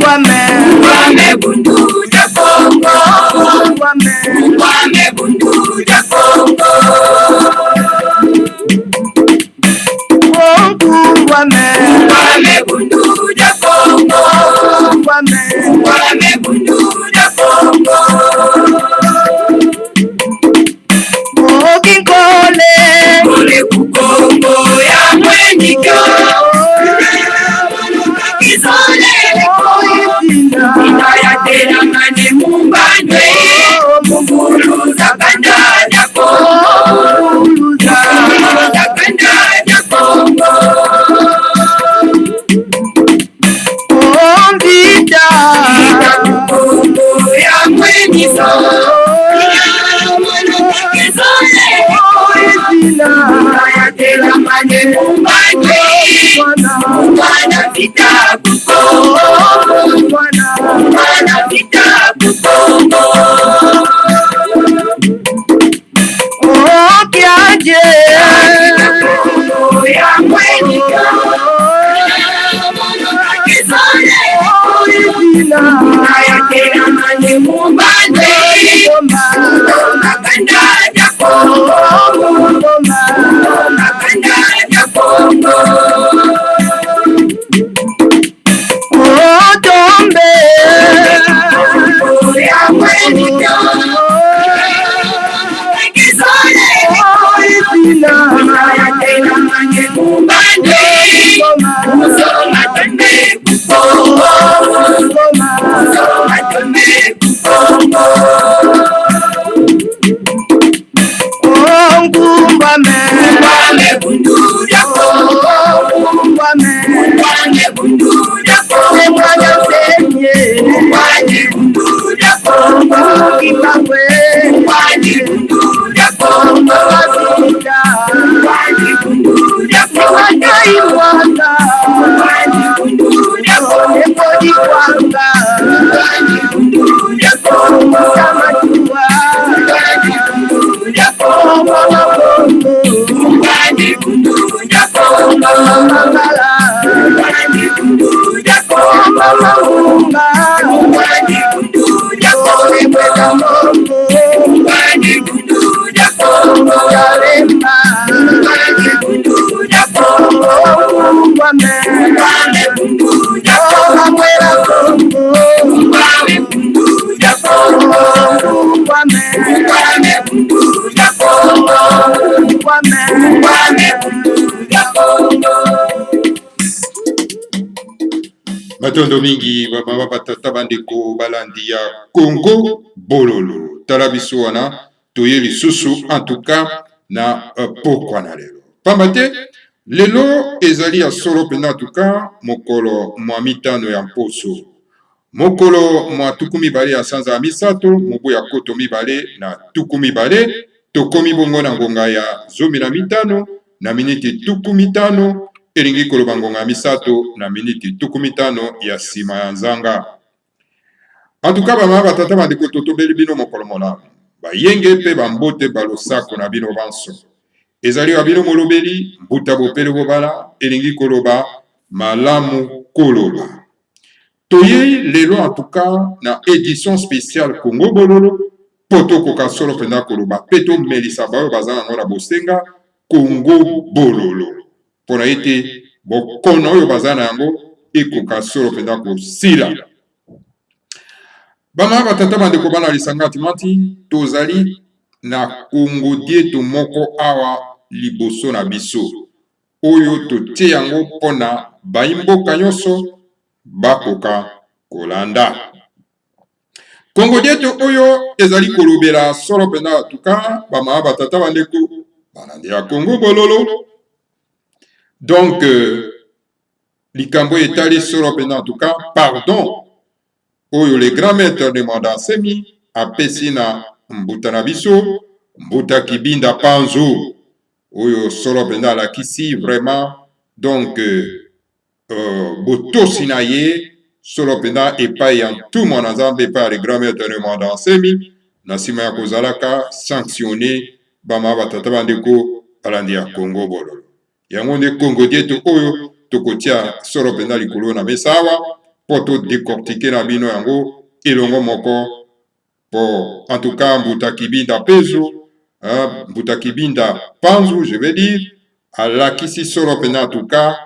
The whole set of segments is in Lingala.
Ngwame bundu ja Kongo. Ngwame bundu ja Kongo. Ngwame bundu ja Kongo. Ngwame bundu ja Kongo. Okinkole Kole kukongo ya mwenyika. Kizole Inaya tena mane mumbandwe. Mungulu za kanda ya Kongo. Mungulu za kanda ya Kongo. Ombita Ita kukongo ya mwenyika. Inaya tena mane mumbandwe. Mwana vita kukongo. Mwana vita kukongo. Okiaje Kongo ya mwenyika. Inaya tena mane mumbandwe. Makanda ya Kongo. Makanda ya Kongo. Otombe Kongo ya mwenyika. Inaya tena mane mumbandwe. Musoma tende kukongo. Musoma tende kukongo. Ngwame bundu ja Kongo. Ngwame bundu ja Kongo. Ngwame bundu ja Kongo. Ngwame bundu ja Kongo. Ngwame bundu ja Kongo. Ngwame bundu ja Kongo. Ngwame bundu ja Kongo. Ngwame bundu ja Kongo. Ngwame bundu ja Kongo. Ngwame bundu ja Kongo. Ngwame bundu ja Kongo. Ngwame bundu ja Kongo. Ngwame bundu ja Kongo. Ngwame bundu ja Kongo. Ngwame bundu ja Kongo. Ngwame bundu ja Kongo. Ngwame bundu ja Kongo. Matondo mingi baba batata bandeko balandi ya Congo bololo tala biso wana toye lisusu en tout cas na pokwa na lelo pamba te lelo ezali ya solo pena en tout cas mokolo mwa mitano ya mposo mokolo mwa tuku mibale ya sanza ya misato mobu ya koto mibale na tuku mibale tokomi bongo na ngonga ya zomi na mitano na miniti tuku mitano elingi koloba ngonga misato na miniti tuku mitano ya sima ya nzanga. En tout cas bamama batata bandeko totobeli bino mokolo malamu bayenge mpe bambote balosako na bino banso ezali ya bino molobeli mbuta bopele bobala elingi koloba malamu koloba toyei lelo en tout cas na édition spéciale Congo bololo poto koka solo pena koloba peto melisa bayo baza nango na bosenga Congo bololo pona ete bokono oyo baza na yango ekoka solo pena kosila bama batata bandeko bana lisanga timati tozali na Congo dieto moko awa liboso na biso oyo totie yango pona baimboka nyonso bakoka kolanda Congo dieto oyo ezali kolobela solo pena tuka bama batata bandeko balandi ya Congo bololo donc likambo etali solo pena en tout cas pardon oyo le grand maître de Mandansemi apesi na mbuta na biso mbuta kibinda panzo oyo solo pena alakisi vraiment donc botosi na ye solo pena epai ya ntumwa na Nzambe epai ya le grand maître de Mandansemi na nsima ya kozalaka sanctionné bama batata bandeko balandi ya Congo bololo yango nde Congo dieto oyo tokotia solo pena likolo na mesa awa poto décortiquer na bino yango elongo moko pour en tout cas Mbuta Kibinda Pezo, Mbuta Kibinda Panzu, je vais dire, alakisi solo pena en tout cas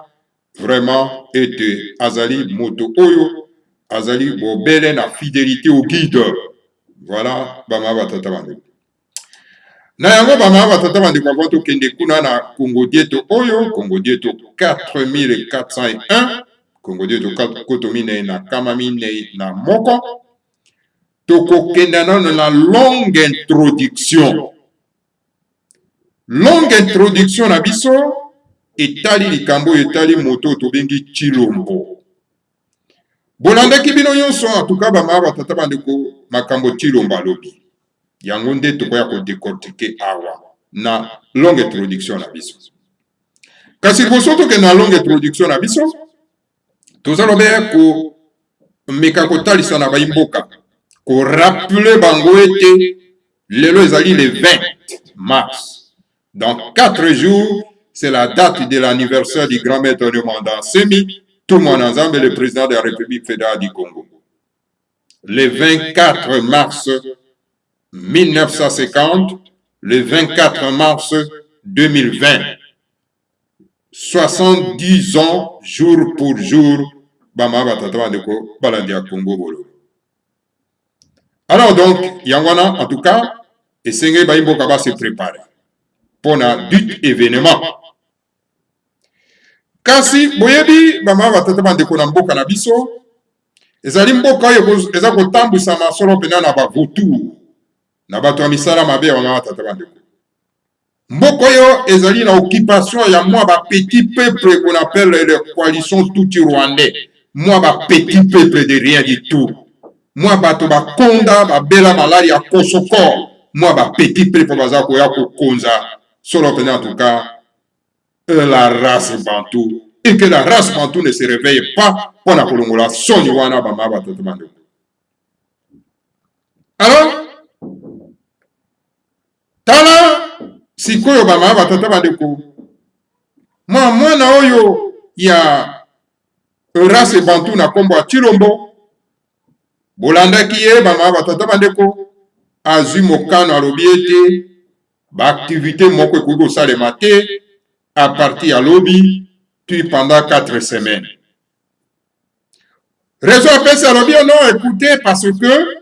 vraiment ete azali moto oyo azali bobele na fidélité au guide. Voilà bama batata bande. Na yango bama batata bande kwa voto kende kuna na Congo Dieto oyo, Congo Dieto 4401, Congo Dieto kotomine na kamamine na moko. Tokokenda na la longue introduction. Longue introduction na biso etali likambo etali moto tobengi Chilombo. Bolandaki bino nyonso en tout cas bama batata bandeko makambo Chilombo alobi. Yango nde tokoya ko décortiquer awa na longue introduction na biso. Kasi bosoto ke na longue introduction na biso tozalobe ko meka kotalisa na baimboka ko rappeler bango ete lelo ezali le 20 mars. Dans 4 jours, c'est la date de l'anniversaire du grand maître de Mandant Semi, tout le monde ensemble, le président de la République fédérale du Congo. Le 24 mars 1950, le 24 mars 2020. 70 ans, jour pour jour, Bama Batata de Balandia Congo Bolo. Alors donc, Yangwana, en tout cas, et Sengé Baïmbo Kaba se préparer pour un but événement. Kasi, boyebi, Bama Batata de Konambo Kanabiso, ezali mboka oyo eza kotambusa masolo pena na bavutu na bato ya misala mabe ya Bama Batata bandeko. Mboka oyo ezali na occupation ya moi ba petit peuple qu'on appelle la coalition Tutsi rwandais. Moi ba petit peuple de rien du tout. Moi bato ba konda ba bela malari ya kosoko. Moi ba petit peuple baza ko ya ko konza. Solo pena en tout cas la race bantou. Et que la race bantou ne se réveille pas pour la kolongola soni wana Bama Batata bandeko. Alors tala sikoyo Bama Batata bandeko mwana oyo ya race bantu na kombo ya Chilombo bolandaki ye Bama Batata bandeko azwi mokano alobi ete baaktivité moko ekoki kosalema te à partir ya lobi puis pendant 4 semaines. Raison apesi alobi non, écoutez, parce que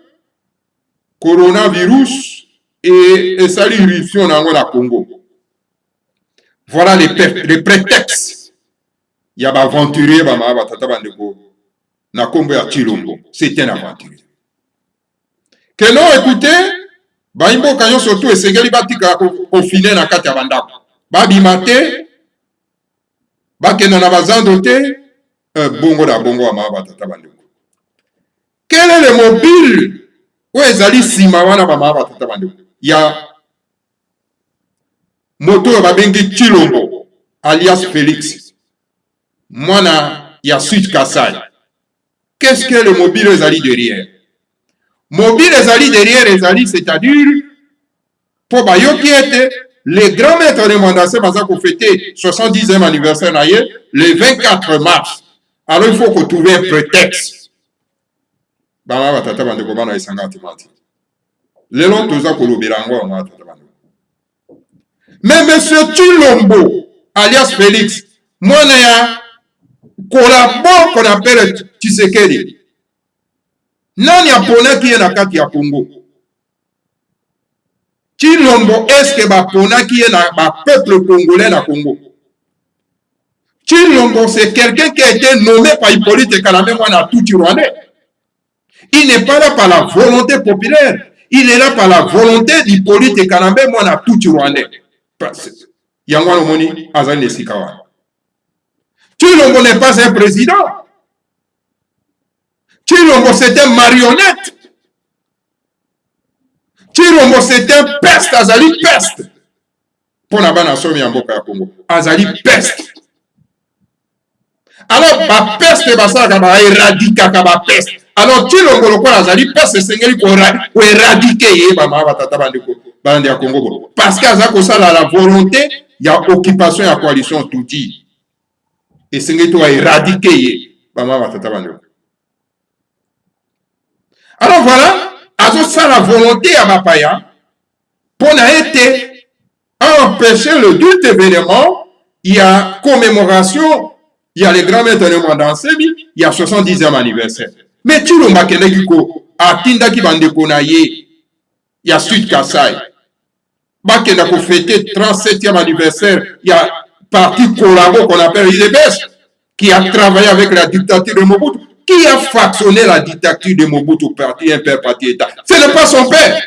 coronavirus et ça l'irruption dans le Congo. Voilà les prétextes. Il y a un aventurier Bama Batata bandeko na Congo ya Chilombo. C'est un aventurier. Que non, écoutez, Baimbo kanyo surtout esengeli batika confiné na kati ya bandako. Babimate, bakena na bazando te, bongo da bongo Bama Batata bandeko. Quel est le mobile où ezali sima wana Bama Batata bandeko? Ya moto ya babengi Chilombo alias Félix mwana ya Sud Kasai. Qu'est-ce que le mobile ezali derrière? Mobile ezali derrière ezali, c'est-à-dire pour bayoki ete le grand maître de Mandase baza ko fêter 70e anniversaire na ye le 24 mars. Alors il faut qu'on trouve un prétexte. Bama Batata bandeko bana esanga timati. Lelo toza kolobela ngo Bama Batata bandeko. Mais monsieur Chilombo, alias Félix, moi ya collabo qu'on appelle Tshisekedi. Nani apona qui est na kati ya Congo? Chilombo, est-ce que bapona qui est na peuple congolais na Congo? Chilombo, c'est quelqu'un qui a été nommé par Hippolyte Kalame Mwana Tutsi rwandais. Il n'est pas là par la volonté populaire. Il est là par la volonté d'Hippolyte Kalame Mwana Tutsi rwandais. Yangwano Moni Azali Nesikawa. Chilombo n'est pas un président. Chilombo c'est un marionnette. Chilombo c'est un peste. Azali peste. Pour la bana somi Mboka ya Congo. Azali peste. Alors ba peste basaka ba éradiquer ba peste. Alors Chilombo lokola azali peste sengeli ko éradiquer ye Bama Batata bandeko bandi ya Congo. Parce que ça la volonté, il y a occupation, il y a coalition tout dit. Et c'est que tu as éradiqué Bama Batata bandeko. Alors voilà, azo ça la volonté à Bapaya pour été empêcher le doute événement. Il y a commémoration, il y a les grands maîtres de Mandansemi, il y a 70e anniversaire. Mais tu l'as marqué à Tindaki Bandekonaye, il y a Sud Kassai. Bakena pour fêter 37e anniversaire, il y a parti collabo qu'on appelle IDBS, qui a travaillé avec la dictature de Mobutu. Qui a factionné la dictature de Mobutu, parti impère, parti État? Ce n'est pas son père.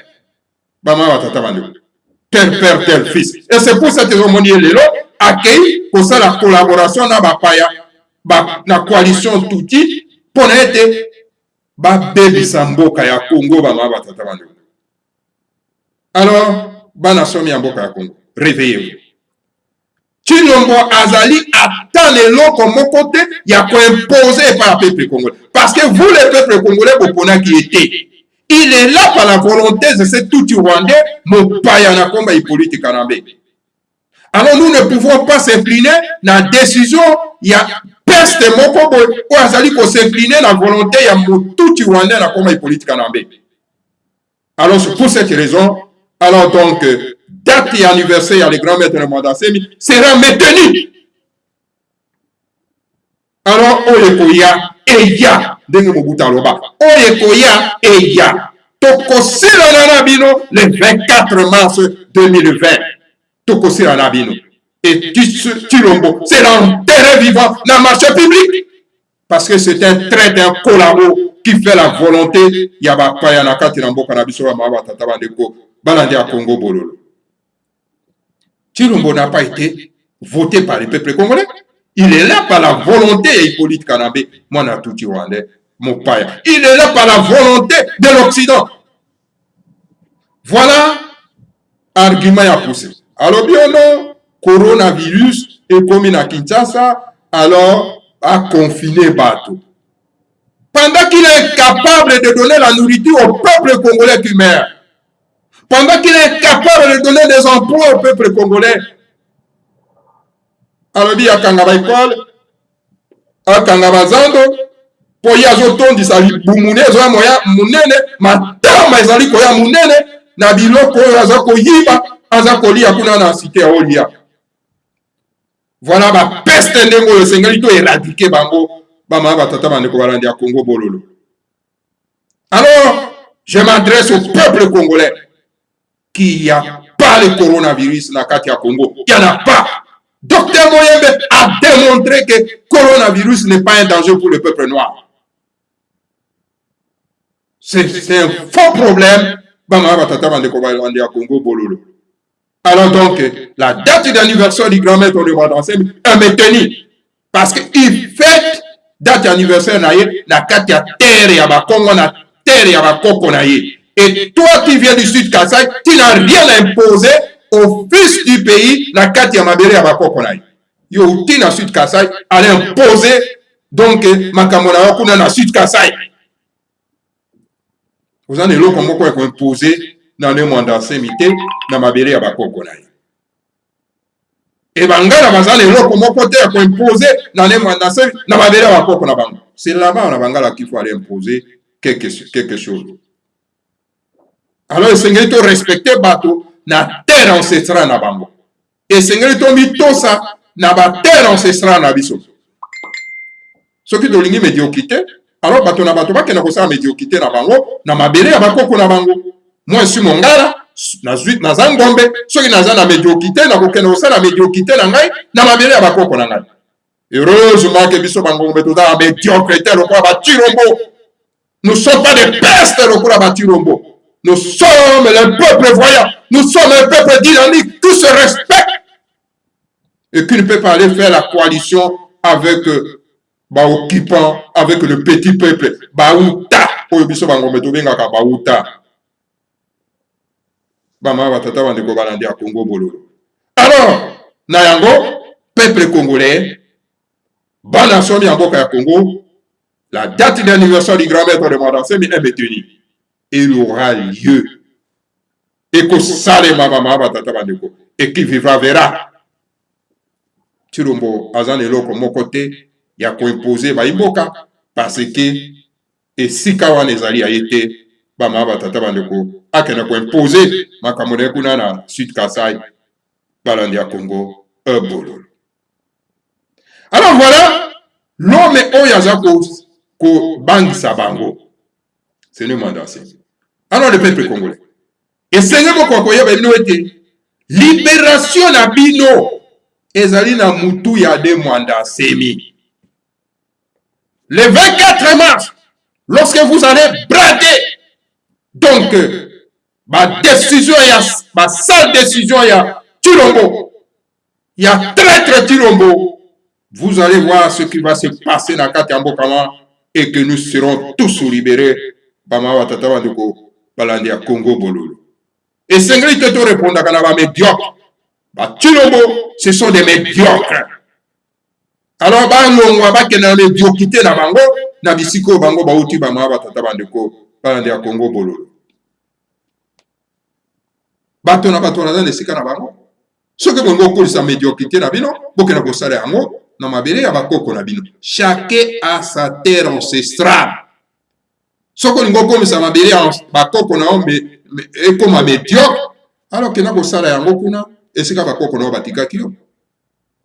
Tel père, tel fils. Et c'est pour cette raison que accueille pour ça la collaboration dans la coalition Touti pour être baby samboka ya Congo. Alors, bana somi ya mboka ya Congo, réveillez-vous. Chilombo Azali attend les lots comme mon côté, il y a quoi imposé par le peuple congolais. Parce que vous, le peuple congolais, vous connaissez qui était. Il est là par la volonté de ce tout Rwandais, mon payana combat politique canambé. Alors nous ne pouvons pas s'incliner dans la décision, il y a peste moko ou Azali pour s'incliner dans la volonté, il y a tout Rwandais dans combat politique canambé. Alors c'est pour cette raison, alors donc, date et anniversaire, les grands maîtres de Mandansemi sera maintenu. Alors, Oyekoya Eya, Denge Mobuta Loba, Oyekoya Eya, Tokosila Nanabino, le 24 mars 2020. Tokosila Nanabino. Et Chilombo, c'est l'enterré vivant dans le marché public. Parce que c'est un traité, un collabo qui fait la volonté. Yaba Payanaka, Tirambo, Kanabiso, Mama, Tatabandeko, Balandi à Congo, Bololo. Chilombo n'a pas été voté par le peuple congolais. Il est là par la volonté Hippolyte Kanambé, moi n'a tout Rwandais, mon père. Il est là par la volonté de l'Occident. Voilà argument à pousser. Alors bien non, coronavirus est commis à Kinshasa, alors à confiner Bateau. Pendant qu'il est incapable de donner la nourriture au peuple congolais qui meurt, pendant qu'il est incapable de donner des emplois au peuple congolais, alors il y a Kangaba école, a Kangaba Zando, pour y azoton di sali bumune zo moya munene, matama ezali koya munene, na biloko azako yiba, azako lia kuna na cité olia. Voilà ba peste ndengo le Seigneur to éradiquer bango, ba ma ba tata bande ko balandi a Congo bololo. Alors, je m'adresse au peuple congolais qu'il n'y a pas le coronavirus dans le Congo. Il n'y en a pas. Docteur Moyembe a démontré que le coronavirus n'est pas un danger pour le peuple noir. C'est un faux problème. Alors donc, la date d'anniversaire du grand maître de Mandansemi est maintenue. Parce qu'il fait date d'anniversaire na kati ya terre ya Bakongo na terre ya Bakoko na ye. Et toi qui viens du Sud Kassai, tu n'as rien à imposer au fils du pays, la Kati Amabere Abakokonai. Yo, tu n'as Sud Kassai, à l'imposer, donc, Makamona Okuna na Sud Kassai. Vous en avez l'eau comme quoi imposer dans le Mandansemi, dans Mabere Abakokonai. Et Bangala, vous en avez l'eau comme quoi imposer dans le Mandansemi, dans Mabere Abakokonai. C'est là-bas, on a Bangala qu'il faut aller imposer quelque chose. Alors, le Seigneur te respecte bateau na terre ancestrale na bango. Et le Seigneur te mis tout ça na ba terre ancestrale na biso. Ce qui dolingi médiocrité, alors bateau na bateau ba kena ko sa médiocrité na bango, na mabele ya bakoko na bango. Moi je suis mongala, na zangombe, ce qui na za na médiocrité na ko kena ko sa na médiocrité na ngai, na mabele ya bakoko na ngai. Heureusement que biso bango beto da médiocrité lo kwa ba Chilombo. Nous sommes pas des pestes lo kwa ba Chilombo. Nous sommes le peuple voyant. Nous sommes un peuple dynamique. Tout se respecte. Et qui ne peut pas aller faire la coalition avec occupant, avec le petit peuple. Baouta. Alors, Nayango, peuple congolais, Banasson Yamboka ya Congo, la date d'anniversaire du grand maître de Mandansemi est maintenue. Il aura lieu. Et que sale mama batata bandeko. Et qui vivra verra. Chilombo azane loko mon côté, ya ko imposer ba imboka parce que et si kawa nezali a été bama batata bandeko akena ko imposer makambo na kuna na Sud Kasai balandi ya Congo bololo. Alors voilà l'homme oyaza ko bangisa bango c'est le mandat. Alors le peuple congolais et seigneur boko koyeba bino ete libération na bino ezali na mutu ya de mwanda semi. Le 24 mars, lorsque vous allez brader, donc, ma décision, ma seule décision, il y a Chilombo, il y a traître Chilombo, vous allez voir ce qui va se passer dans Katiambokama et que nous serons tous libérés. Bama watata bandeko balandi ya Congo bololo. Et Sengri te répondre à la médiocre. Bah Chilombo, ce sont des médiocres. Alors bango ba kena médiocrité na bango na bisiko bango ba uti bama batata bandeko balandi ya Congo bololo. Bato na dans esika na bango. Soki bongo kolisa médiocrité na bino, bokena kosala yango na mabele ya bakoko na bino. Chacun a sa terre ancestrale. Soki lingo komisa mabele ya bakoko na ombe ekoma médiocre, alors kena kosala yango kuna esika bakoko na batikaki yo.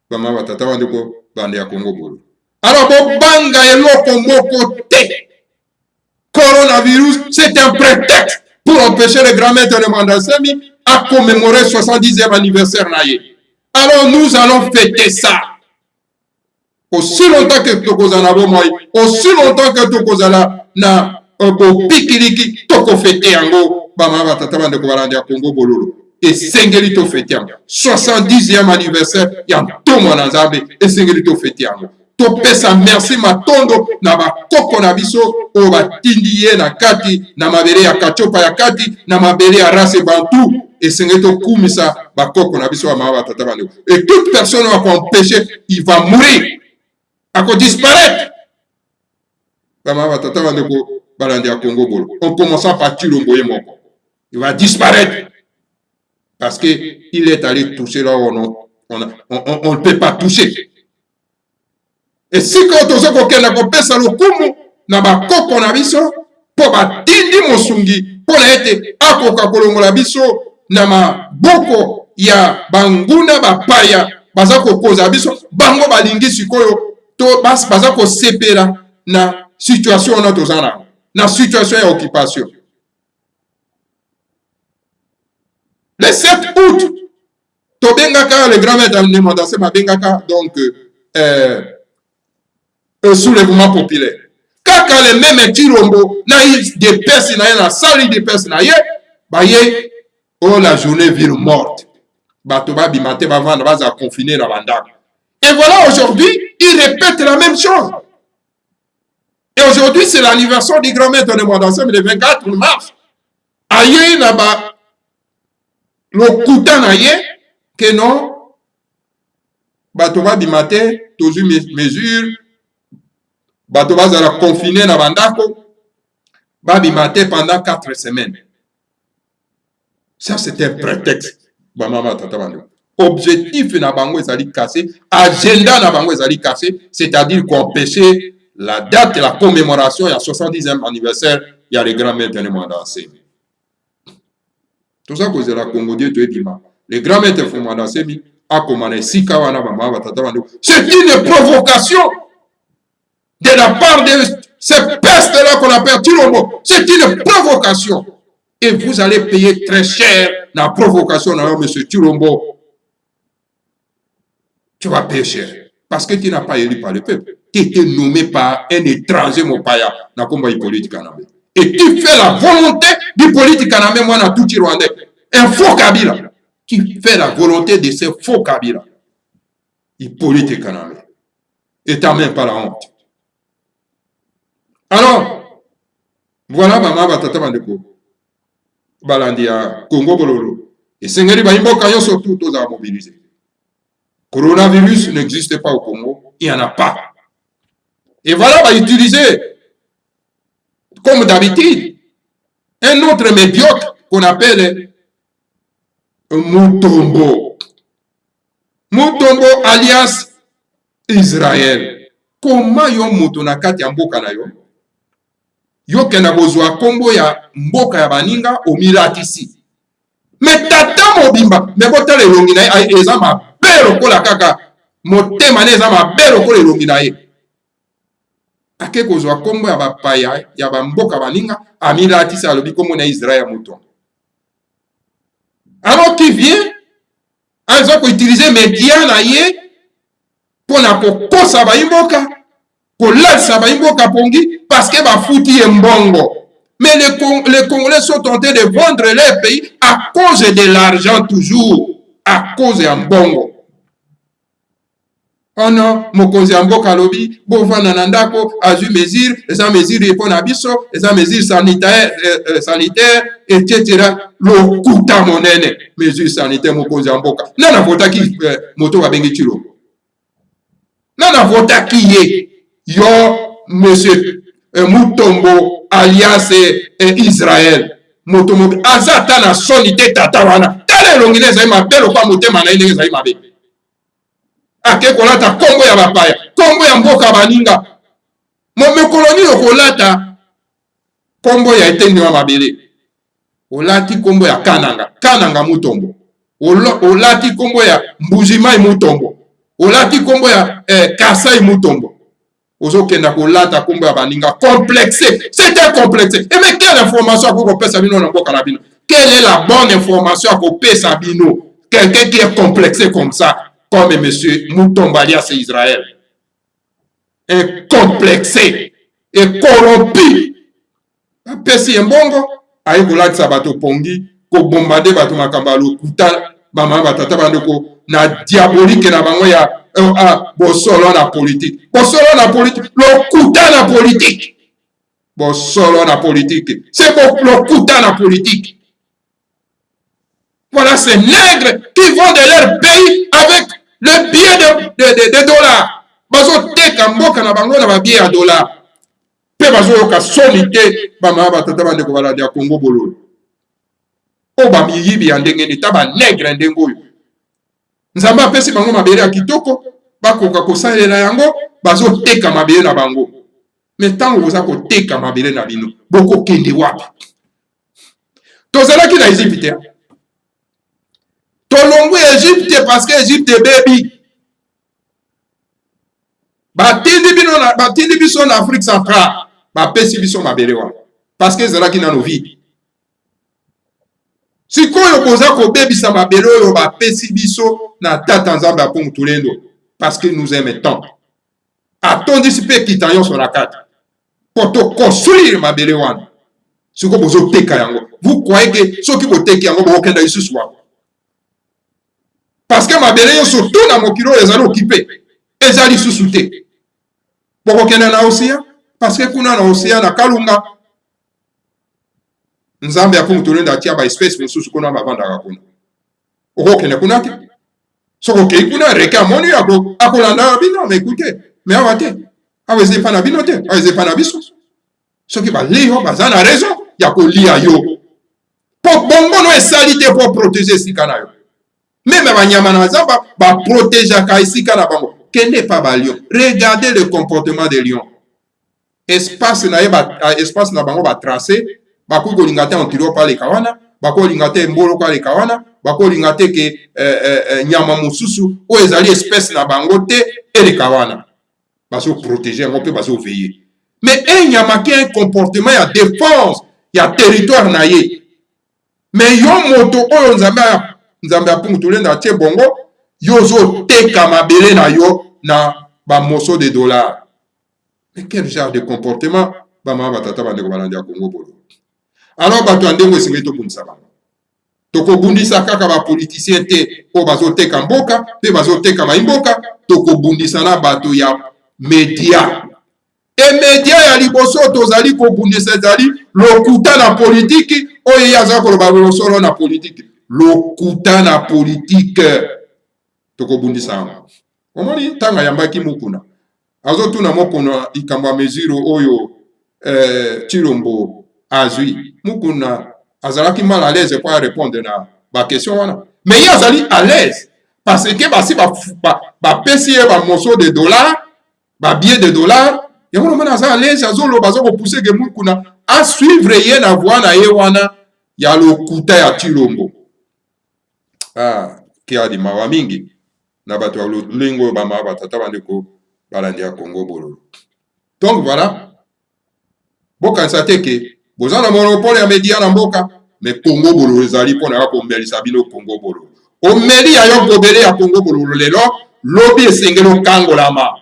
Bama batata bandeko bande ya Congo bolo. Alors bobanga eloko moko te. Coronavirus, c'est un prétexte pour empêcher le grand maître de Mandasemi à commémorer 70e anniversaire naïe. Alors nous allons fêter ça. Aussi longtemps que Tokozana Bomoy, aussi longtemps que Tokozana na Pikiriki, Toko fêter yango, Bama Batataban de Kovalandia Congo Bololo. Et Sengelito fêter yango. 70e anniversaire, y'a Tomo Nazabe, et Sengelito fêter yango. Topesa merci matondo na bakoko na biso o batindi ye na kati na mabele ya kachopa ya kati na mabele ya race bantu et sengeto kumisa bakoko na biso ma batata bandeko. Et toute personne va empêcher, il va mourir. À quoi disparaître. Bama batata bandeko balandi ya Congo bolo. En commençant par Chilombo Moko. Il va disparaître parce que il est allé toucher là où on ne peut pas toucher. Et si quand on se kokenda kopesa lokumu na bakoko na biso po batindi mosungi po na ete akoka kolongola biso na maboko ya banguna bapaya baza kokoza biso bango balingi sikoyo to baza kosepela na situation na tozana na situation ya occupation. Le 7 août tobengaka le grand maître de Mandasemi bengaka donc un soulèvement populaire. Quand les mêmes Chilombo na des personnes na salle des personnes na ye oh la journée vire morte. Bato ba bimate ba vendre ba confiner la banda. Et voilà aujourd'hui, il répète la même chose. Et aujourd'hui, c'est l'anniversaire du grand maître de Mandasemi le 24 mars. Aye na ba le kuta na ye que non bato ba bimate toujours mesure bato bazala confiné na bandako babimate pendant 4 semaines. Ça c'est un prétexte. Objectif na bango ezali cassé, agenda na bango ezali cassé, c'est-à-dire qu'empêcher la date de la commémoration il y a 70e anniversaire il y a le grand maître de Mandasemi. Tout ça cause la Congo Dieu te dit le grand maître de Mandasemi a commandé sika wana bama batata bando. C'est une provocation de la part de ces pestes-là qu'on appelle Chilombo. C'est une provocation. Et vous allez payer très cher la provocation de M. Chilombo. Tu vas payer cher. Parce que tu n'as pas élu par le peuple. Tu étais nommé par un étranger, mon paya, dans le combat politique canadien. Et tu fais la volonté du politique canadien, moi, dans tout Rwandais. Un faux Kabila. Tu fais la volonté de ces faux Kabila. Il politique canadien. Et tu n'as même pas la honte. Alors, voilà Bama Batata Bandeko balandi ya Congo bololo. Et Sengeli Baimboka yo surtout tous à mobiliser. Coronavirus n'existe pas au Congo, il n'y en a pas. Et voilà, va utiliser, comme d'habitude, un autre médiocre qu'on appelle Mutombo. Mutombo alias Israël. Comment yo muto na kati ya mboka na yo? yokenda kozwa kombo ya mboka ya baninga omilatisi. Me tata mobimba me botala elongi na ye eza mabe lokola kaka motema ne eza mabe lokola elongi na ye. Ake kozwa kombo ya bapaya ya bamboka baninga amilatisi alobi kombo na Israël moto. Alors qui vient aza koutiliser media na ye pona kokosa baimboka kolatisa baimboka pongi parce que bafuti ye mbongo. Mais les Congolais sont tentés de vendre leur pays à cause de l'argent toujours, à cause de mbongo. Oh non, mokonzi ya mboka lobi, bovanda na ndako, azu mesure, eza mesure epona na biso, eza mesure sanitaire, etc. Lokuta monene, mesure sanitaire mokonzi ya mboka. Nana votaki moto babengi Chilo. Nana votaki ye, yo, monsieur Mutombo, alias Israël. Motomobi, azata na sonite tata wana. Tale longine zayi mabelo kwa motema na ine zayi mabe. Ake kolata kombo ya bapaya, kombo ya mboka baninga. Momekoloni okolata kombo ya eteni wa mabele. Olati kombo ya Kananga, Kananga Mutombo. Olati kombo ya Mbujimai Mutombo. Olati kombo ya Kasai Mutombo. Ozokenda kolata kombo ya baninga complexé. C'était complexé. Et mais quelle information à quoi pesa bino na mboka na bino? Quelle est la bonne information à quoi pesa bino? Quelqu'un qui est complexé comme ça. Comme monsieur Mutomba alias Israël, est complexé et corrompu. Pesi mbongo, ayi kolatisa bato pongi, ko bombade bato makamba lokuta, mama batata bandeko na diabolique na bango ya bosolo na politique. Bosolo na politique, lokuta na politique. Bosolo na politique. C'est lokuta na politique. Voilà ces nègres qui vont de leur pays avec le billet de dollars. Bazo teka mboka na bango na ba billet à dollars. Pe bazo yoka solité ba mama batata bande ko balandi ya Congo bololo. O ba miyibi ya ndenge ni taba nègre ndengo yo. Nzamba apesi bango mabele ya kitoko bakoka kosalela yango bazo teka mabele na bango. Mais tango boza ko teka mabele na bino boko kende wapi? Tozalaki na Égypte. Tolongo Égypte parce que Égypte baby. Batindi biso na Afrique centrale. Bapesi biso mabele wa. Parce que ezalaki na no vie. Sikoyo koza ko bebisa mabele oyo bapesi biso na tata nzambe apongu tulendo. Parce que nous aime tant. Atondisi pe kitanyo sur la carte. Pour te construire mabele wana. Siko bozo teka yango. Vous croyez que soki bo teki yango bo kenda isusu wa. Parce que mabele yo surtout na mokilo ezali occupé. Ezali susute. Poko kenda na océan parce que kuna na océan na kalunga. Nzambe apongu tulendo atia ba espèce mosusu kuna bavanda kuna. Oko kenda kuna te. Soko kei kuna reka moni akolanda bino mais écoutez, mais awate. Aweze pana bino te, aweze pana biso. Soki ba liyo bazana raison ya ko lia yo. Po bongo no esali te pour protéger sikana yo. Même banyama na zamba ba protéger ka sikana bango. Kende pa ba lion. Regardez le comportement des lions. Espace na bango ba tracé, ba ko lingate antilo pa le kawana, ba ko lingate mbolo pa le kawana, ba ko lingate ke nyama mususu o ezali espèce na bango te et le kawana. Ba so protéger on peut ba so veiller. Mais nyama qui a un comportement ya défense, ya territoire na ye. Mais yo moto oyo nzambe apungu tulenda tie bongo yozo teka mabele na yo na ba moso de dollars. Mais quel genre de comportement ba mama batata bande ko balandi ya Congo bolo. Alors bato andengo esingi to bundisa bango. Toko bundisa kaka ba politicien te o bazo teka mboka pe bazo teka maimboka toko bundisa na bato ya média. Et média ya liboso tozali ko bundisa ezali lokuta na politique oyo yaza ko ba solo na politique. Lokuta na politique toko bundisa. Omoni tanga yambaki mukuna. Azo tuna mokona ikamba mesure oyo Chilombo azui. Mukuna azalaki mal à l'aise pour répondre na ba question wana. Mais il azali à l'aise parce que basi ba pesi ba morceau de dollars, ba billet de dollars yango mona aza alese azoloba aza kopuse ke mu kuna asuivre ye na voie na ye wana ya lokuta ya Chilombo. Ki adi mawa mingi na bato ya lolingo oyo bamaya batata bandeko balandi ya Congo bololo. Donc voilà, bokanisa te ke boza na monopole ya media na mboka, mais Congo bololo ezali mpona ya komelisa bino Congo bololo. Omeli ya yo gobele ya Congo bololo lelo lobi esengeli okangolama.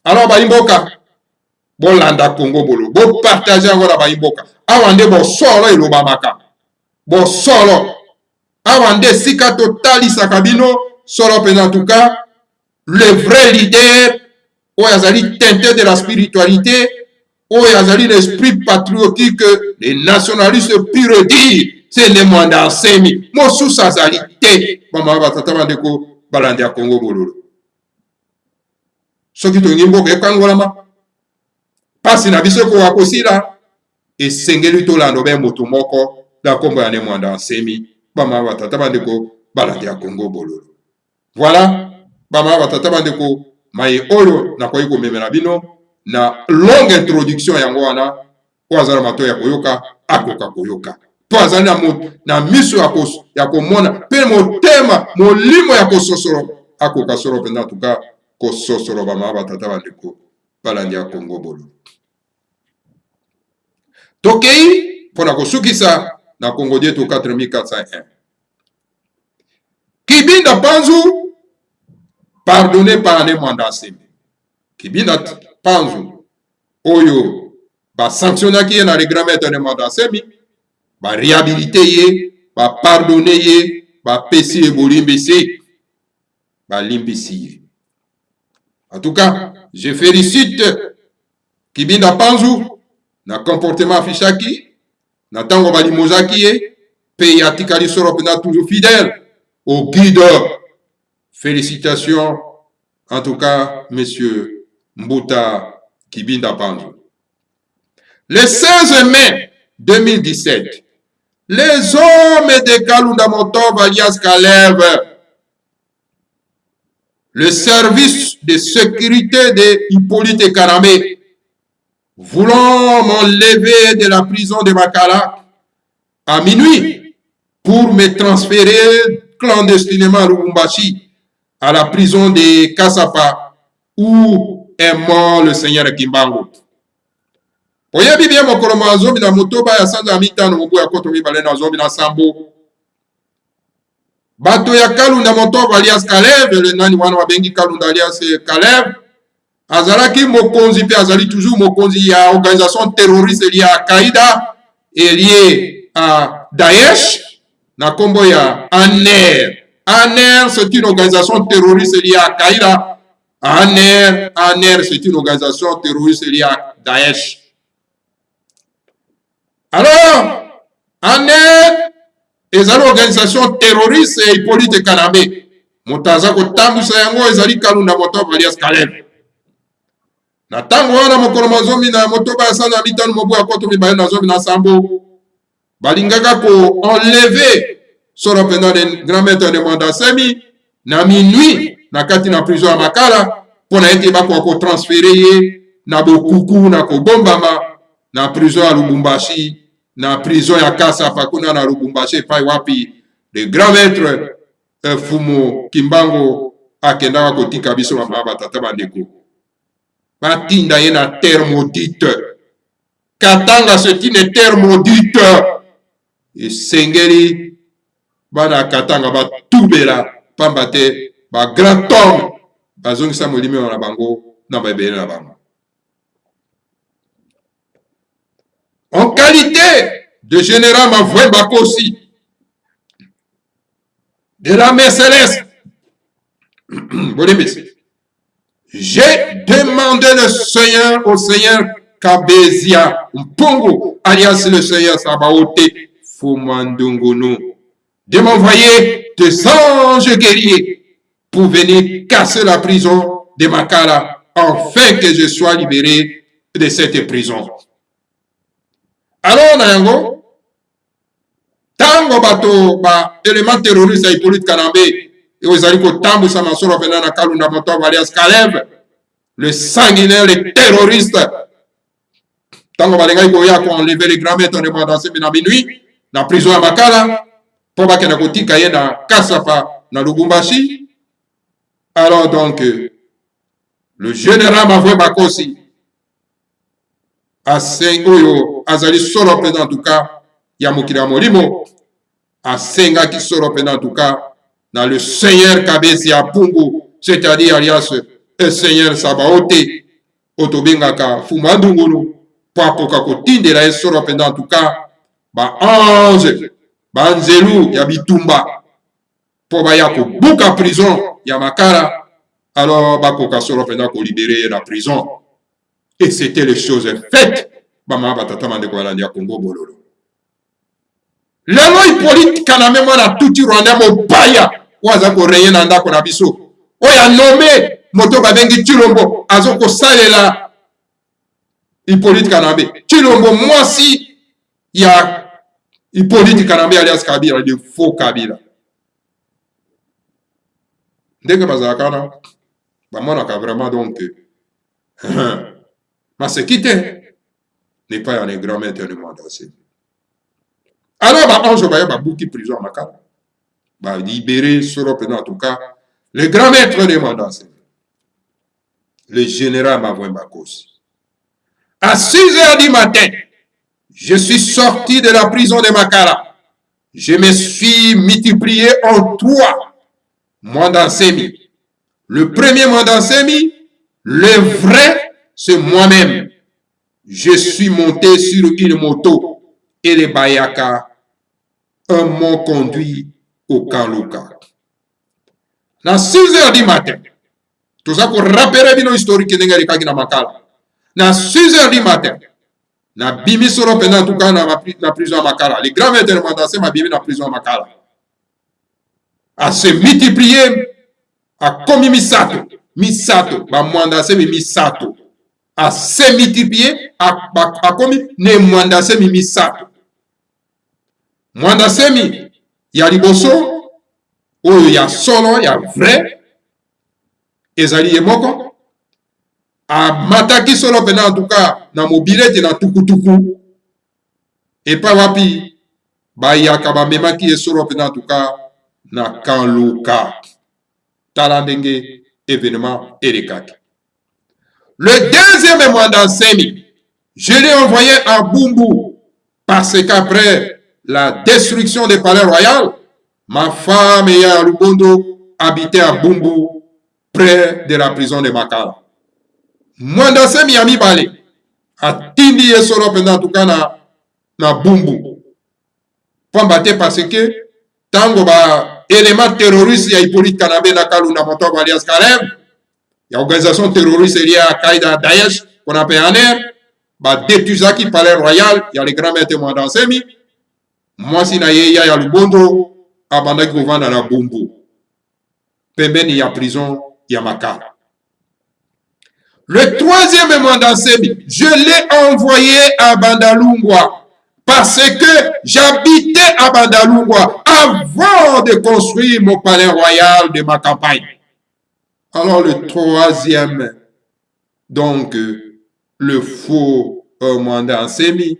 Alors bayimboka bolanda Congo bololo, bo partage yango na bayimboka. Awa nde bosolo elobamaka. Bosolo awa nde sika totalisaka bino solo pena. En tout cas, le vrai leader oyo azali teinté de la spiritualité, oyo azali l'esprit patriotique, les nationalistes pur dire, c'est ne mwanda nsemi mosusu azali te. Bamama batata bandeko balandi ya Congo bololo. Soki tongi mboka ekangolama pasi na biso koka kosila esengeli tolanda be moto moko na kombo ya ne mwanda nsemi. Bamama batata bandeko balandi ya Congo bololo. Voilà, bamama batata bandeko maye oyo nakoki komemela bino na longue introduction yango wana oyo azala mato ya koyoka akoka koyoka po azali na miso ya komona mpe motema molimo ya kososolo akoka solo mpenza tuka kososolo bamama batata bandeko balandi ya Congo bololo. Tokei mpona kosukisa na Congo dietu 4401 Kibinda Panzu pardonné par ne mwanda nsemi. Kibinda Panzu oyo basanctionnaki ye na reglement ne mwanda nsemi, barehabilite ye, bapardonne ye, bapesi ye bolimbisi, balimbisi ye. En tout cas, je félicite Kibinda Panzu na comportement affichaki, na tango balimozaki ye, pe atikali solo pena toujours fidèle au guide. Félicitations, en tout cas, monsieur Mbuta Kibinda Panzu. Le 16 mai 2017, les hommes de Kalunda Motov alias Kalev, le service de sécurité de Hippolyte Kanamé, voulant m'enlever de la prison de Makala à minuit pour me transférer clandestinement à Lubumbashi, à la prison de Kasapa, où est mort le seigneur Kimbangu. Oyebi bien mokolo mazobi na motoba ya sanza mitano mobu ya koto mibale na zobi na sambo. Bato ya Kalunda Motov alias Kalev, le nani wana wabengi Kalunda alias Kalev, azalaki mokonzi pe azali toujours mokonzi ya organisation terroriste liée à Al-Qaïda et liée à Daesh na kombo ya ANER. ANER, c'est une organisation terroriste liée à Al-Qaïda. ANER, c'est une organisation terroriste liée à Daesh. Alors, ANER ezali organisation terroriste et Hippolyte Kanamé. Motaza kotambusa yango ezali Kalunda Motov alias Kalev. Na tango wana mokolo mazomi na motoba ya sanza mitano mobu ya koto mibale na zomi na sambo. Balingaka ko enlever solo pendant le grand maître de mwanda nsemi na minuit na kati na prison ya Makala pona ete bako ko transférer ye na bokuku na kobombama na prison ya Lubumbashi na prison ya Kasapa kuna na Lubumbashi pai wapi le grand maître Fumo Kimbangu akendaka kotika biso bamama batata bandeko batinda ye na terre maudite. Katanga c'est une terre maudite. Esengeli bana Katanga batubela pamba te ba grand homme bazongisa molimi na bango na babele na bango. En qualité de général Mavoué Bakosi de la mer céleste, j'ai demandé au Seigneur Kabezia Mpongo, alias le Seigneur Sabaote Fumandungono, de m'envoyer des anges guerriers pour venir casser la prison de Makala afin que je sois libéré de cette prison. Alors, Nayango, tango bato ba élément terroriste à Hippolyte Kanamé et aux aliko tambu sa masoro venant à Kalunda Motov alias Kalev, le sanguinaire, les terroristes. Tant qu'on a enlevé les grands maîtres de Mwandansemi na minuit, na prison à Makala, pour pas qu'il y ait un kaye na Kasapa, na Lubumbashi. Alors donc, le général Mavoué Bakosi, à Saint-Oyo, Azali solo président en tout cas, Yamukira Molimo, à Senga qui solo président en tout cas, dans le Seigneur Kabesi à Pungu, c'est-à-dire alias le Seigneur Sabaote, Otobengaka Fumandungulu, pour Kokakotinde la solo président en tout cas, ba ange, ba nzelu, Yabitumba, pour Bayako Buka prison, Yamakara, alors Bakoka solo président pour libérer la prison. Et c'était les choses faites. Bama batata mande kwa landia Congo bololo. Lelo Hippolyte Kaname mwana tuti Rwanda mobaya. Waza ko reye na ndako na biso. Oya nommé motoka bengi Chilombo azoko salela Hippolyte Kaname. Chilombo mwasi ya Hippolyte Kaname alias Kabila, de faux Kabila. Ndenge bazakana bamona ka vraiment donc ma ce qui n'est pas un grand maître de Mwandansemi. Alors, on va bouki prison à Makala. Va libérer sur en tout cas le grand maître de Mwandansemi, le général Mavoué Bakosi. À 6 h du matin, je suis sorti de la prison de Makala. Je me suis multiplié en 3 Mwandansemi. Le premier Mwandansemi, le vrai, c'est moi-même. Je suis monté sur une moto et les Bayaka m'ont conduit au Kanluka. Dans 6 h du matin, tout ça pour rappeler une historique qui est dans Makala. Dans 6 h du matin, na bimi solo pendant tout cas na prison à Makala. Les grands maîtres de Mwandansemi m'a bimi na prison à Makala. À se multiplier, à commis Misato, ba Mwandansemi Misato. À se multiplier, à commis ne Mwandansemi Misato. Mwandansemi, il y a liboso, il y a solo, il y a vrai, ezali yemoko. A mataki solo pena en tout cas, na mobilette na tukutuku. Et pas wapi, ba yaka ba memaki solo pena en tout cas, na Kanluka. Talandenge événement Erekaki. Le deuxième Mwandansemi, je l'ai envoyé à Bumbu parce qu'après la destruction des palais royaux, ma femme et Lubondo habitaient à Bumbu, près de la prison de Makala. Mwandansemi a mis balé, a tindi et solo pendant tout cas na Bumbu. Pambate parce que, tango ba élément terroriste ya Hippolyte Kaname na Kalunda Motoba alias Kalem, il y a une organisation terroriste liée à Qaïda, Daesh, qu'on appelle ANR, bah, détruisaki palais royal, il y a les grands maîtres Mwandansemi, moi si na y a Lubondo, abandaki kovanda na Bumbu. Pembeni, il y a prison, il y a Makala. Le troisième Mwandansemi, je l'ai envoyé à Bandalungwa, parce que j'habitais à Bandalungwa avant de construire mon palais royal de ma campagne. Alors le troisième, donc le faux Mwandansemi,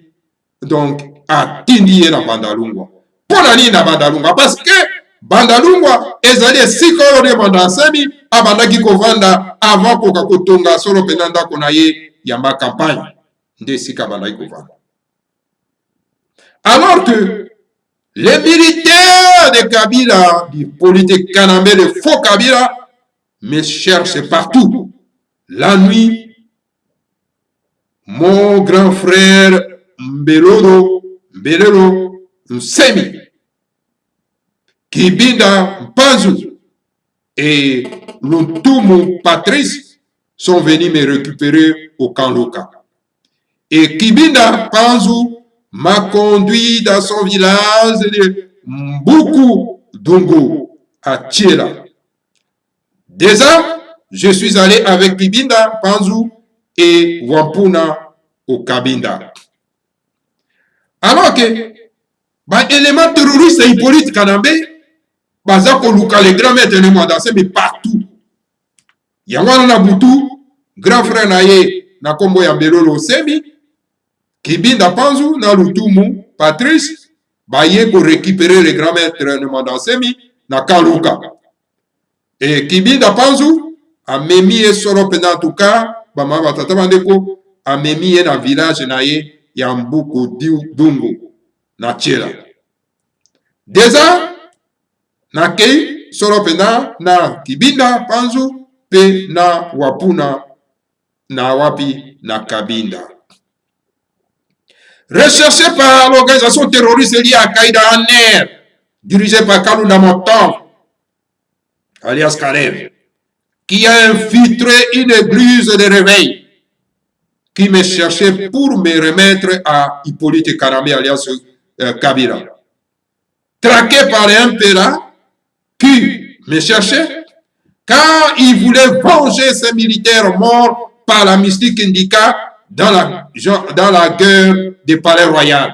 donc a tindi na Bandalungwa. Pour la ligne na Bandalungwa, parce que Bandalungwa ezali siko de Mwandansemi abandaki kovanda avant koka kotonga solo penanda konaye yamba campagne nde sika bandaki kovanda. Alors que les militaires de Kabila, du politique Kaname, le faux Kabila, me cherchent partout. La nuit, mon grand frère Mbelelo Nsemi, Kibinda Mpanzu et Luntumu Patrice sont venus me récupérer au Kanluka. Et Kibinda Mpanzu m'a conduit dans son village de Mbuku Dungu à Tchela. Déjà, je suis allé avec Kibinda Mpanzu et Wampuna au Kabinda. Alors que, élément terroriste et Hippolyte Kaname, baza koluka les grands maîtres de Mwandansemi partout. Yangwana na butu, grand frère na ye na kombo ya Mbelolo Osemi, Kibinda Panzu na Lutumu Patrice baye ko récupérer le grand maître Nemanda Osemi na Kaluka. Et Kibinda Panzu a memi e solo pena en tout cas bama batata bandeko a memi e na village na ye ya Mbuku Dungu na Tchela. Déjà na kei solo pena na Kibinda Panzu pe na Wapuna na wapi na Kabinda. Recherché par l'organisation terroriste liée à Al-Qaïda en air, dirigée par Kalunda Montand, alias Kalev, qui a infiltré une église de réveil, qui me cherchait pour me remettre à Hippolyte Karamé, alias Kabila. Traqué par un péla qui me cherchait, car il voulait venger ses militaires morts par la mystique indica dans la guerre des palais royaux.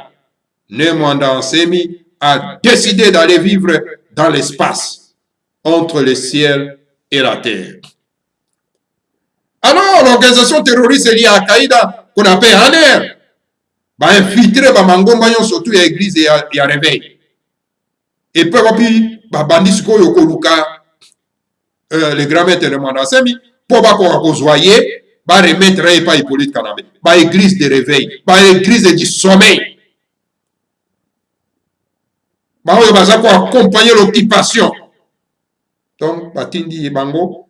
Nemanda Osemi a décidé d'aller vivre dans l'espace, entre le ciel et la terre. Alors, l'organisation terroriste liée à Al-Qaïda, qu'on appelle ANER, va infiltrer Bamangomba, surtout l'église et à réveil. Et puis, Bandisko Yokoluka, le grand maître de Nemanda Osemi, pour remettre pas Hippolyte Karamé, par l'église de réveil, par l'église du sommeil. Bango baza pour accompagner l'occupation. Donc, Batindi Bango,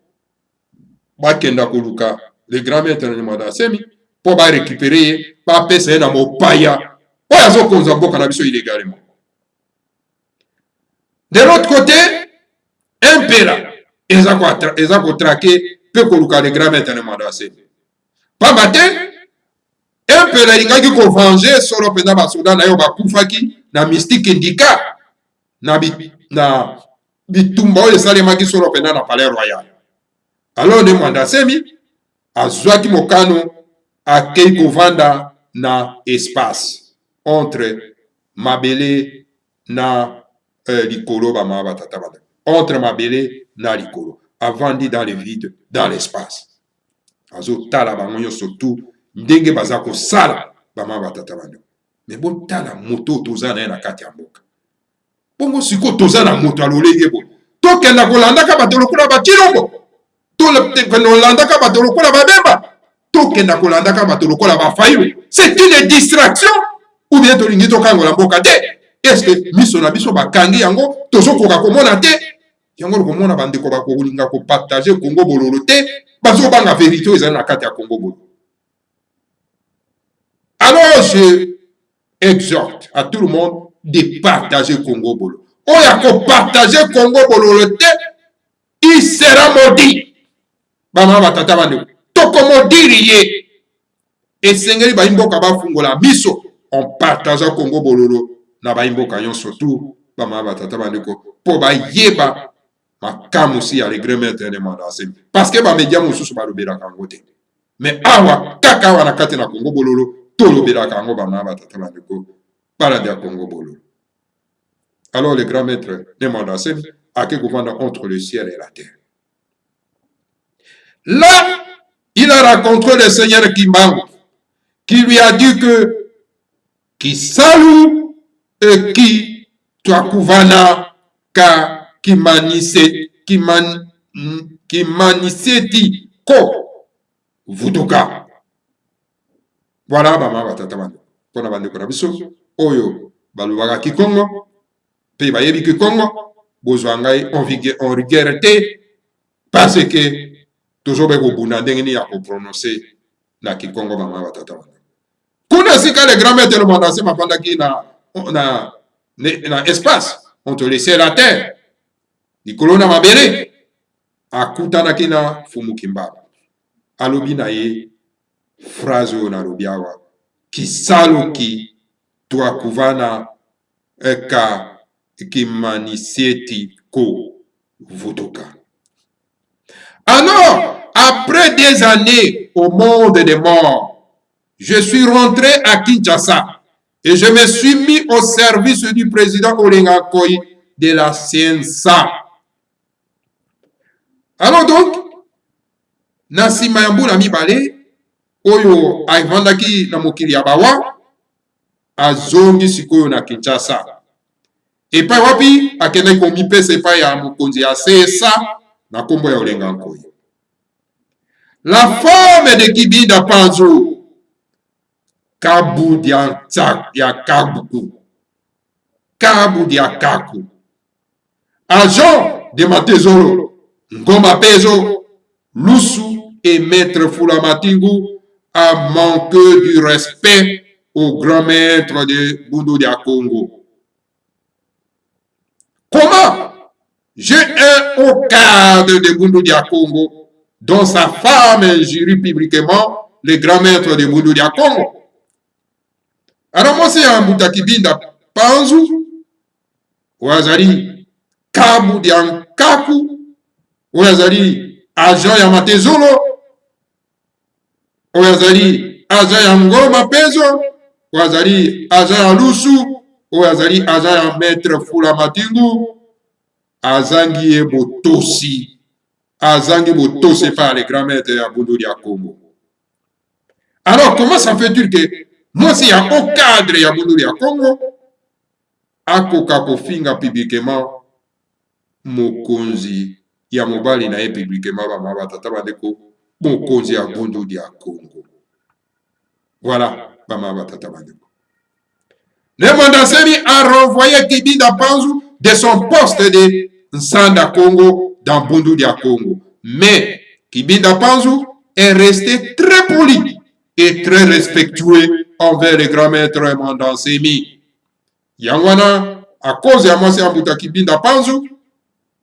Bakenda Koluka, le grand maître de Nemanda Osemi, pour récupérer, pour passer dans mon paya. Pour y avoir qu'on cannabis illégalement. De l'autre côté, un péla, ils ont traqué, peu Koluka, le grand maître de Nemanda Osemi. Pas matin, un péla, il y a qui venger sur le pénal Basoda, na yo bakufaki, na mystique indica. Na bitumba oyo esalemaki solo pena na palais royal. Alors Nemanda Osemi azwaki mokano akei kovanda na espace entre mabele na likolo bama batata bana. Entre mabele na likolo, avandi dans le vide, dans l'espace. Azo tala bango nyonso surtout ndenge baza kosala bama batata bana. Mais bon tala moto toza na na kati ya mboka. Bongo siko toza na moto alolege bo. Tokenda kolandaka bato lokola bakilombo. Tokenda kolandaka bato lokola babemba. Tokenda kolandaka bato lokola bafayu. C'est une distraction ou bien tolingi tokangola mboka te. Est-ce que miso na biso bakangi yango tozokoka komona te? Yango komona bandeko bakolinga ko partager Congo bololo te. Bazo banga vérité ezali na kati ya Congo bololo. Alors je exhorte à tout le monde de partager Congo Bolo. Oya ko partager Congo Bolo te, il sera maudit. Bama batata bande. Toko maudit et sengeli ba imboka ba fungola miso on partage Congo Bolo na ba imboka yon surtout bama batata bande ko po ba yeba makamu si ya le grand maître de Nemanda Osemi. Parce que ba media mususu ba lobela kango te. Mais awa kaka wana kate na Congo Bolo to lobela kango bama batata bande ko Paradia Congo Bolo. Alors le grand maître Nemanda Osemi a que gouverneur entre le ciel et la terre. Là, il a rencontré le Seigneur Kimbangu, qui lui a dit que qui salue et qui toi couvana ka qui maniseti ko vutuka. Voilà bama batata bande. Pona bande ko na biso oyo balubaka Kikongo pe bayebi Kikongo bozwa ngai on rigueur te parce que toujours be ko buna ndenge ni ya ko prononcer na Kikongo bama batata bande. Kuna sika le grand maître Nemanda Osemi mapandaki na espace entre le ciel et la terre likolo na mabele akutanaki na fumu kimbaba alobi na ye phrase oyo nalobi awa kisaluki twa kuvana eka kimanisieti ko vutuka. Alors, après des années au monde des morts, je suis rentré à Kinshasa et je me suis mis au service du président Olenga Koyi de la CNSA. Alors donc, na nsima ya mbula mibale oyo avandaki na mokili ya bawa azongi sikoyo na Kinshasa epai wapi akendaki komipesa epai ya mokonzi ya CSA na kombo ya Olenga Nkoyi. La femme de Kibinda Panzu Kabu dia Kabuku Kabu dia Kaku agent de Matezolo Ngoma Pezo Lusu et maître Fula Matingu a manqué du respect au grand maître de Bundu dia Congo. Comment j'ai un haut cadre de Bundu dia Congo dont sa femme injurie publiquement le grand maître de Bundu dia Congo? Alors moi c'est un Mbuta Kibinda Panzu Ouazari Kabu dia Kaku Ouazari agent ya Matezolo Ouazari agent ya Ngoma Pezo Ouazari agent ya Lusu Ouazari agent ya maître Fula Matingu azangi botosi par les grands maîtres ya Bundu dia Congo. Alors comment ça fait-il que moi si ya au cadre ya Bundu dia Congo akoka kofinga publiquement mokonzi ya mobali na ye publiquement ba batata bandeko mokonzi ya Bundu dia Congo. Voilà ba batata bandeko. Le Mandasemi a renvoyé Kibinda Panzu de son poste de Nsanda Congo dans Bundu dia Congo. Mais Kibinda Panzu est resté très poli et très respectueux envers les grands maîtres Mandasemi. Yangwana, à cause de moi, c'est un Mbuta Kibinda Panzu,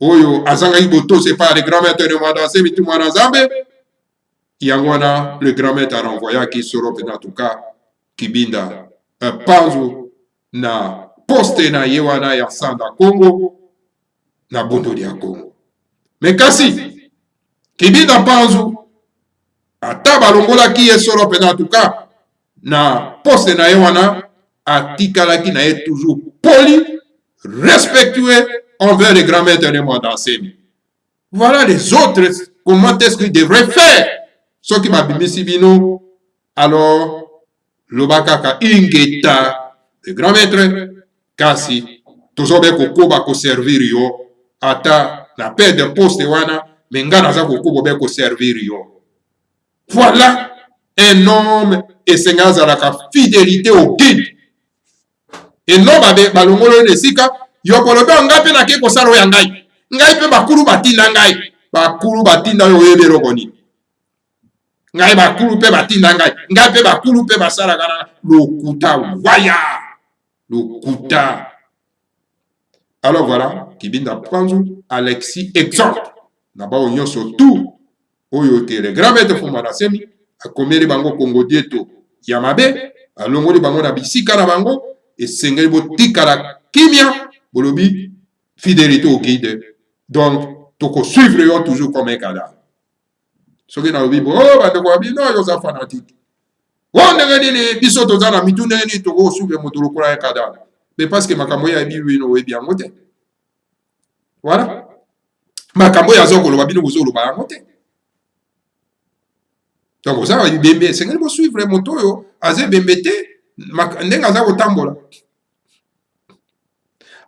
Oyo, Azanga Iboto, c'est pas les grands maîtres de Mandasemi, tout le monde Zambe. Yangwana, le grand maître a renvoyé qui sera en tout cas Kibinda Panzu. Na poste na yewana ya Sanda Congo na Bundu dia Congo. Mais kasi Kibinda Panzu ata balongola ki esolo pena tuka na poste na yewana atikalaki na ye toujours poli, respectueux envers les grands maîtres de Mandasemi. Voilà les autres comment est-ce qu'ils devraient faire. Ce qui m'a bimisi bino alors lobakaka ingeta le grand maître kasi tozobe kokoba ko servir yo ata na paix de poste wana menga naza kokoba be ko servir yo. Voilà un homme et sengaza la fidélité au guide. Et non balongolo de sika yo kolobe ngape na ke ko saro ya ngai. Ngai pe bakuru batinda ngai. Bakuru batinda yo yebero koni. Ngai bakuru pe batinda ngai. Ngai pe bakuru pe basara kana lokuta waya. Lokuta. Alors voilà, Kibinda Panzu, Alexis, exemple. Naba onyo surtout, oyo ke le grand maître Mandasemi, a komeli bango Congo dieto yamabe, a longoli bango na bisika na bango, et sengeli botika la kimia, bolobi, fidélité au guide. Donc, toko suivre yo toujours comme un cadavre. Soki na lobi, oh, batoko wabi, non, yo sa fanatique. On ne regarde biso tozana mitune ni toko suivre motolo kola un cadavre. Mais parce que makambo ya bibi no webi angote. Voilà. Makambo ya zoko lo babino bozolo ba angote. Donc ça va bembe, c'est ngeli suivre moto yo, aze bembete, ndenga za kotambola.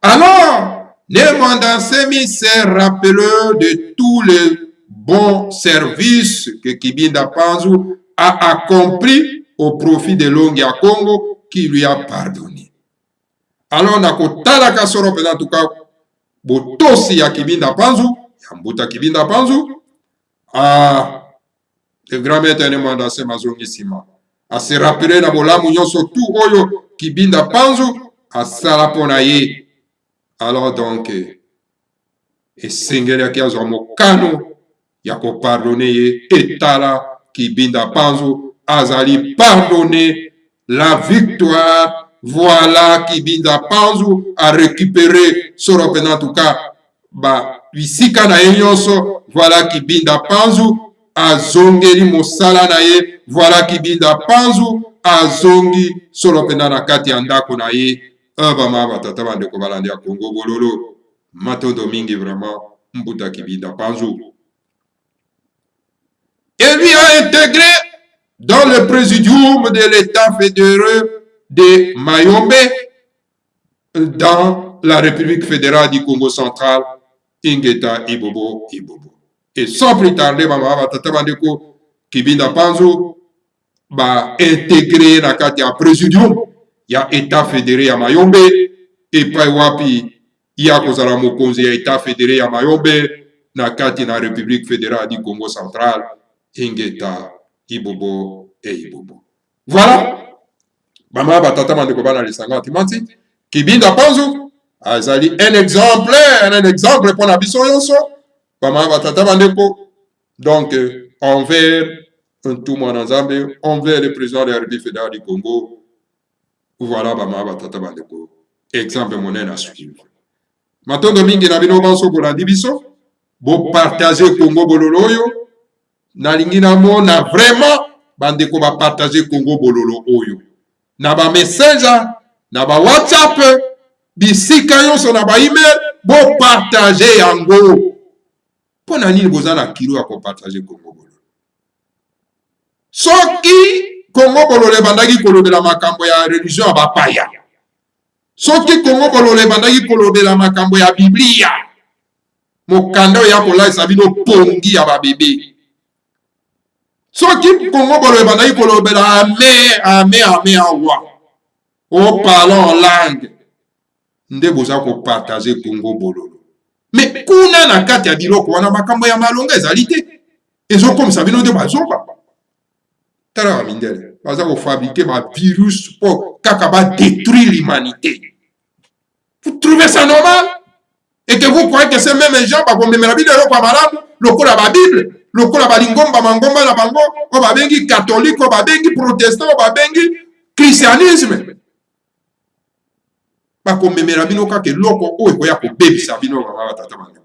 Alors, le Mandasemi s'est rappelé de tous les bons services que Kibinda Panzu a accompli au profit de Longia Congo qui lui a pardonné. Alors, na kotala kasoro pena tuka botosi ya Kibinda Panzu, ya Mbuta Kibinda Panzu, le grand maître de Mandasemi azongisima. A se rappeler na bolamu nyonso tout oyo Kibinda Panzu a sala pona ye. Alors donc, esengeli aki azwa mokano ya kopardonne ye etala Kibinda Panzu azali pardonné la victoire. Voilà Kibinda Panzu a récupéré soro pena en tout cas ba bisika na ye nyonso. Voilà Kibinda Panzu azongeli mosala na ye. Voilà Kibinda Panzu azongi soro pena na kati ya ndako na ye. Bama batata bandeko balandi ya Congo bololo matondo mingi vraiment Mbuta Kibinda Panzu. et lui a intégré dans le présidium de l'État fédéral de Mayombe dans la République fédérale du Congo central, Ingeta Ibobo Ibobo. Et sans plus tarder, Mama Tata Bandeko Kibinda Panzo va intégrer la carte ya présidium ya État fédéré ya Mayombe et pa wapi ya kozala mokonzi ya État fédéré ya Mayombe na kati na République fédérale du Congo central, Ingeta Ibobo et Ibobo. Voilà. Mama Batata Bandeko Bana Lisanga Timanti Kibinda Panzo azali un exemple pour la biso yonso. Mama Batata Bandeko. Donc, envers tout mon ensemble, envers le président de la République fédérale du Congo, voilà Mama Batata Bandeko. Exemple monnaie à suivre. Maintenant, Domingue Nabino Banso pour la division, vous partagez Congo Bololo yo, na lingina mo na vraiment bandeko ba partager Congo Bololo oyo. Na ba messenger, na ba WhatsApp, bisika yonso na ba email, vous partagez yango. Pour nani bozana kilo à partager Congo Bololo. Soki Congo Bololo bandaki kolobela makambo ya religion abapaya. Soki Congo Bololo bandaki kolobela makambo ya Biblia. Mokanda ya kola sabino pongi ya babebe. Soki Congo Bololo bandaki kolobela ame awa. O parlant en langue. Nde boza ko partager Congo Bololo. Mais kuna na kati ya biloko wana makambo ya malonga ezali te. Ezo comme ça bino de bazoba. Tara mindele. Baza ko fabriquer ma virus pour kaka détruire l'humanité. Vous trouvez ça normal? Et que vous croyez que ces mêmes gens ba komemela la Bible kwa malamu, lokola ba Bible, lokola ba lingomba mangomba na bango, o ba bengi catholique, o ba bengi protestant, o ba bengi christianisme. Ba komemela bino kaka loko o ekoya ko bebisa bino ba tata bandeko.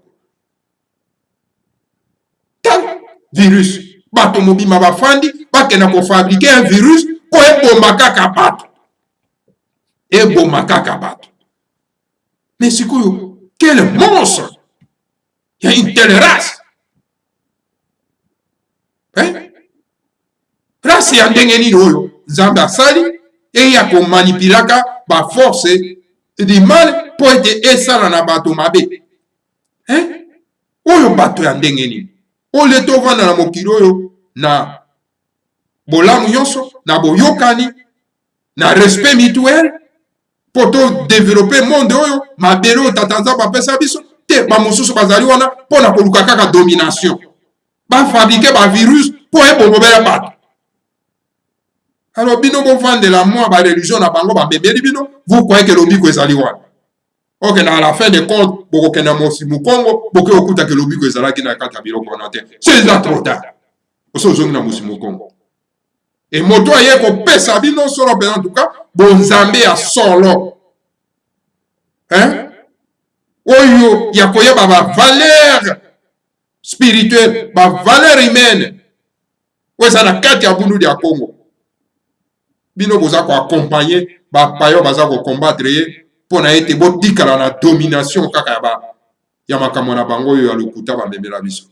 Virus. Bato mobima bafandi, bakena ko fabriquer un virus ko ebomba kaka bato. Ebomba kaka bato. Mais c'est quoi? Quel monstre! Il y a une telle race. Hein? Race ya ndenge nini oyo? Nzambe asali et ya ko manipulaka ba force du mal pour être esala na bato mabe. Hein? Oyo bato ya ndenge nini? Ole tovanda na mokili oyo na bolamu nyonso, na boyokani, na respect mutuel pour to développer monde oyo mabele oyo tata nzambe apesa biso te bamosusu bazali wana mpona koluka kaka domination, bafabrike bavirus mpo ebongobela bato. Alors bino bovandela mwa bareligion na bango bamemeli bino, vous croyez que lobiko ezali wana. Ok, à la fin des comptes, boko na mosimu Congo, boko okuta ke lobiko ezalaki na kati ya biloko wana te. C'est déjà trop tard. Oso zongi na mosimu Congo. Et moto aye ko pesa bino solo pe en tout cas, bonzambe ya solo. Hein? Oyo ya koyeba ba valeur spirituelle, ba valeur humaine. Oyo na kati ya bundu ya Congo. Bino boza ko accompagner ba payo baza ko combattre ye. Pour na ete botikala na domination kaka ya makambo na bango oyo ya lokuta bamemela biso.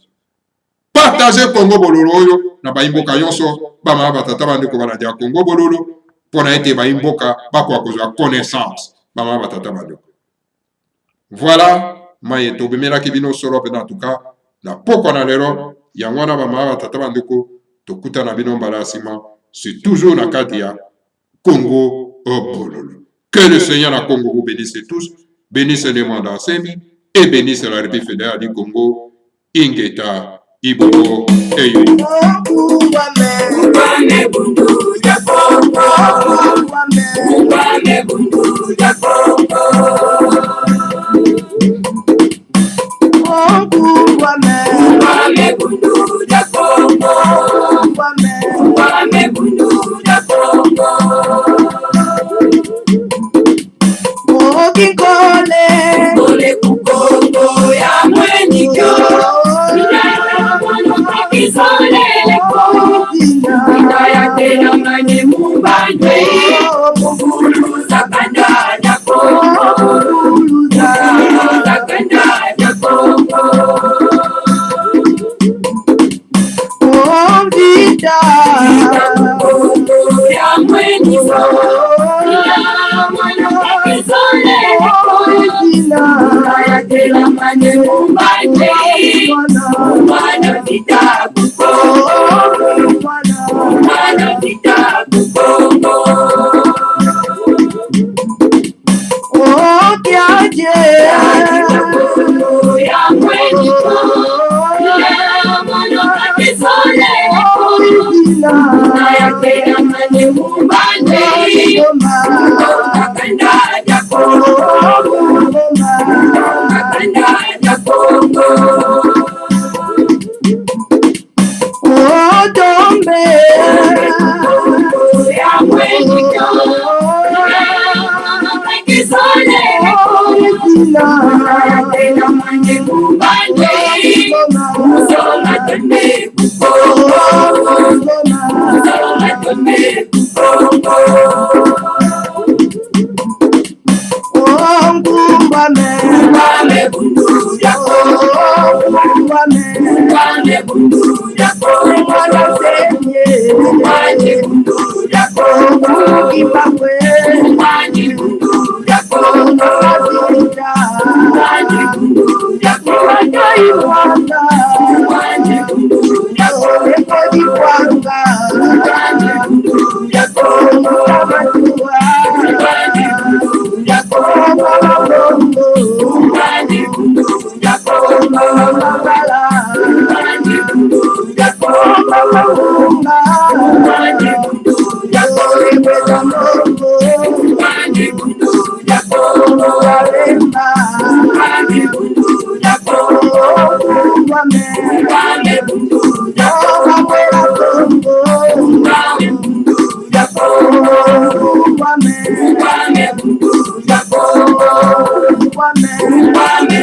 Partager Congo Bololo oyo na baimboka yonso bama batata bandeko balandi ya Congo Bololo pour na ete baimboka bakwa kozwa connaissance bama batata bandeko. Voilà maye tobemelaki bino solo pe en tout cas na poko na lero yango wana bama batata bandeko tokuta na bino mbala sima c'est toujours na kati ya Congo Bololo. Que le Seigneur à Congo vous bénisse tous, bénisse les mandats Semi et bénisse la République fédérale du Congo, Ingeta, Ibobo et Yoyo. Kole kukongo ya mwenikyo Nina mwana kakizole leko Nina ya tena mani mubanje tela mane mbanje mwana vitabu mwana vitabu Kiaje ya mweni ya mwana kakisole na ya tela mane mbanje kakanda jako kakanda jako Dombe ya mweni kakisole na ya tela mane mbanje musoma tende musoma tende Ngame bundu yako Ngame bundu yako Ngame bundu yako Ngame bundu yako Ngame bundu yako Ngame bundu yako Ngame